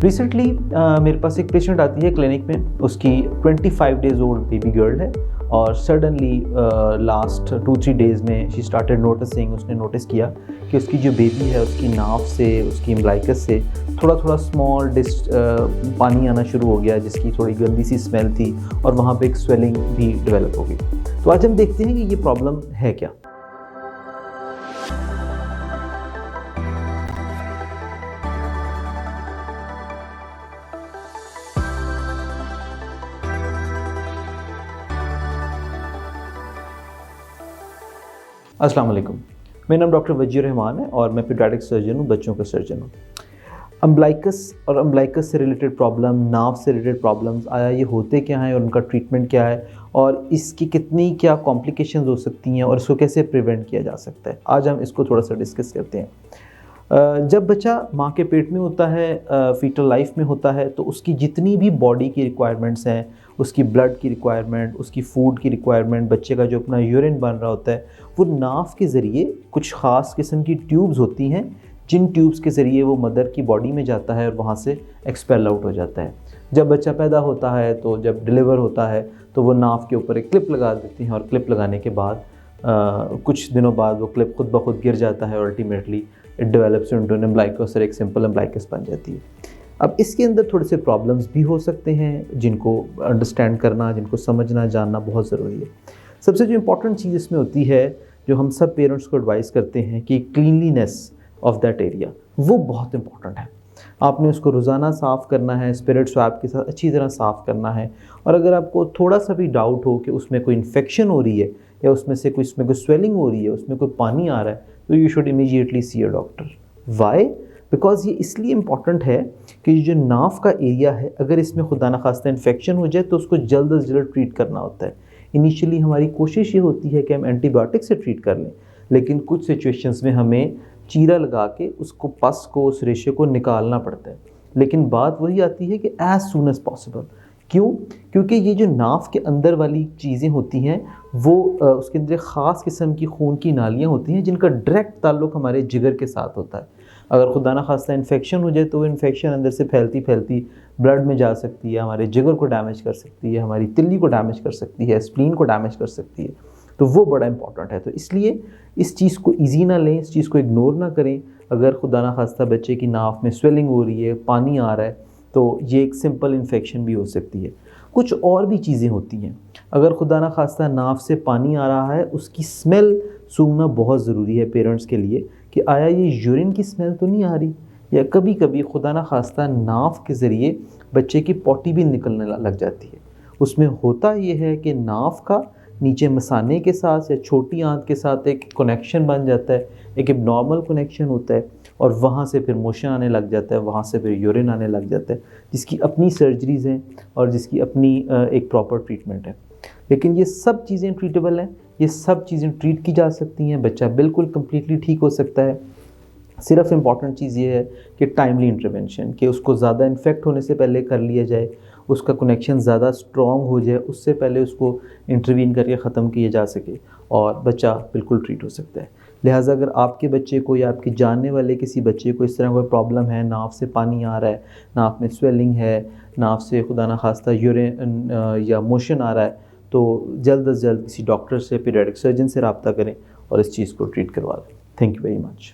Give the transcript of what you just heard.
Recently मेरे पास एक patient आती है क्लिनिक में, उसकी 25 डेज़ ओल्ड बेबी गर्ल है और सडनली लास्ट 2-3 डेज़ में शी स्टार्टेड नोटिसिंग, उसने नोटिस किया कि उसकी जो बेबी है उसकी नाव से, उसकी अम्बिलिकस से थोड़ा थोड़ा स्मॉल पानी आना शुरू हो गया, जिसकी थोड़ी गंदी सी स्मेल थी और वहाँ पे एक स्वेलिंग भी डेवलप हो गई। तो आज हम देखते हैं कि ये प्रॉब्लम है क्या। अस्सलाम वालेकुम, मेरा नाम डॉक्टर वजीर रहमान है और मैं पीडियाट्रिक सर्जन हूँ, बच्चों का सर्जन हूँ। अम्बिलिकस और अम्बिलिकस से रिलेटेड प्रॉब्लम, नाव से रिलेटेड प्रॉब्लम्स, आया ये होते क्या हैं और उनका ट्रीटमेंट क्या है और इसकी कितनी क्या कॉम्प्लिकेशंस हो सकती हैं और इसको कैसे प्रिवेंट किया जा सकता है, आज हम इसको थोड़ा सा डिस्कस करते हैं। जब बच्चा माँ के पेट में होता है, फीटल लाइफ में होता है, तो उसकी जितनी भी बॉडी की रिक्वायरमेंट्स हैं, उसकी ब्लड की रिक्वायरमेंट, उसकी फूड की रिक्वायरमेंट, बच्चे का जो अपना यूरिन बन रहा होता है, वो नाव के ज़रिए कुछ ख़ास किस्म की ट्यूब्स होती हैं, जिन ट्यूब्स के ज़रिए वो मदर की बॉडी में जाता है और वहाँ से एक्सपेल आउट हो जाता है। जब बच्चा पैदा होता है, तो जब डिलीवर होता है, तो वो नाव के ऊपर एक क्लिप लगा देती हैं और क्लिप लगाने के बाद कुछ दिनों बाद वो क्लिप खुद ब खुद गिर जाता है और ultimately it develops into an umbilicus और एक सिंपल अम्बिलिकस बन जाती है। अब इसके अंदर थोड़े से प्रॉब्लम्स भी हो सकते हैं, जिनको अंडरस्टैंड करना, जिनको समझना, जानना बहुत ज़रूरी है। सबसे जो इम्पॉर्टेंट चीज़ इसमें होती है, जो हम सब पेरेंट्स को एडवाइस करते हैं, कि क्लीनलीनेस ऑफ दैट एरिया वो बहुत इंपॉर्टेंट है। आपने उसको रोज़ाना साफ़ करना है, स्पिरिट स्वैप के साथ अच्छी तरह साफ़ करना है। और अगर आपको थोड़ा सा भी डाउट हो कि उसमें कोई इन्फेक्शन हो रही है या उसमें कोई स्वेलिंग हो रही है, उसमें कोई पानी आ रहा है, तो you should immediately see a doctor. Why? Because ये इसलिए इम्पॉर्टेंट है कि जो नाव का एरिया है, अगर इसमें खुदा न खास्ता इन्फेक्शन हो जाए तो उसको जल्द से जल्द ट्रीट करना होता है। इनिशियली हमारी कोशिश ये होती है कि हम एंटीबायोटिक से ट्रीट कर लें, लेकिन कुछ सिचुएशंस में हमें चीरा लगा के उसको, पस को, उस रेशे को निकालना पड़ता है। लेकिन बात वही आती है कि एज सून एज पॉसिबल। क्यों? क्योंकि ये जो नाव के अंदर वाली चीज़ें होती हैं, वो उसके अंदर ख़ास किस्म की खून की नालियाँ होती हैं, जिनका डायरेक्ट ताल्लुक़ हमारे जिगर के साथ होता है। अगर खुदा न खास्ता इन्फेक्शन हो जाए, तो वो इन्फेक्शन अंदर से फैलती फैलती ब्लड में जा सकती है, हमारे जिगर को डैमेज कर सकती है, हमारी तिल्ली को डैमेज कर सकती है, स्प्लीन को डैमेज कर सकती है। तो वो बड़ा इंपॉर्टेंट है। तो इसलिए इस चीज़ को ईजी ना लें, इस चीज़ को इग्नोर ना करें। अगर खुदा न खास्ता बच्चे की नाव में स्वेलिंग हो रही है, पानी आ रहा है, तो ये एक सिंपल इन्फेक्शन भी हो सकती है। कुछ और भी चीज़ें होती हैं। अगर खुदा न खास्ता नाव से पानी आ रहा है, उसकी स्मेल सूंघना बहुत ज़रूरी है पेरेंट्स के लिए, कि आया ये यूरिन की स्मेल तो नहीं आ रही, या कभी कभी खुदा न खास्ता नाव के ज़रिए बच्चे की पॉटी भी निकलने लग जाती है। उसमें होता ये है कि नाव का नीचे मसाने के साथ या छोटी आंत के साथ एक कनेक्शन बन जाता है, एक एबनॉर्मल कनेक्शन होता है, और वहाँ से फिर मोशन आने लग जाता है, वहाँ से फिर यूरिन आने लग जाता है, जिसकी अपनी सर्जरीज़ हैं और जिसकी अपनी एक प्रॉपर ट्रीटमेंट है। लेकिन ये सब चीज़ें ट्रीटेबल हैं, ये सब चीज़ें ट्रीट की जा सकती हैं, बच्चा बिल्कुल कम्प्लीटली ठीक हो सकता है। सिर्फ इम्पॉर्टेंट चीज़ ये है कि टाइमली इंटरवेंशन, कि उसको ज़्यादा इन्फेक्ट होने से पहले कर लिया जाए, उसका कनेक्शन ज़्यादा स्ट्रॉन्ग हो जाए, उससे पहले उसको इंटरवीन करके ख़त्म किया जा सके और बच्चा बिल्कुल ट्रीट हो सकता है। लिहाजा अगर आपके बच्चे को या आपके जानने वाले किसी बच्चे को इस तरह कोई प्रॉब्लम है, नाव से पानी आ रहा है, नाव में स्वेलिंग है, नाव से खुदा न खास्ता यूरिन या मोशन आ रहा है, तो जल्द से जल्द किसी डॉक्टर से, पीडियाट्रिक सर्जन से रब्ता करें और इस चीज़ को ट्रीट करवा लें। Thank you very much.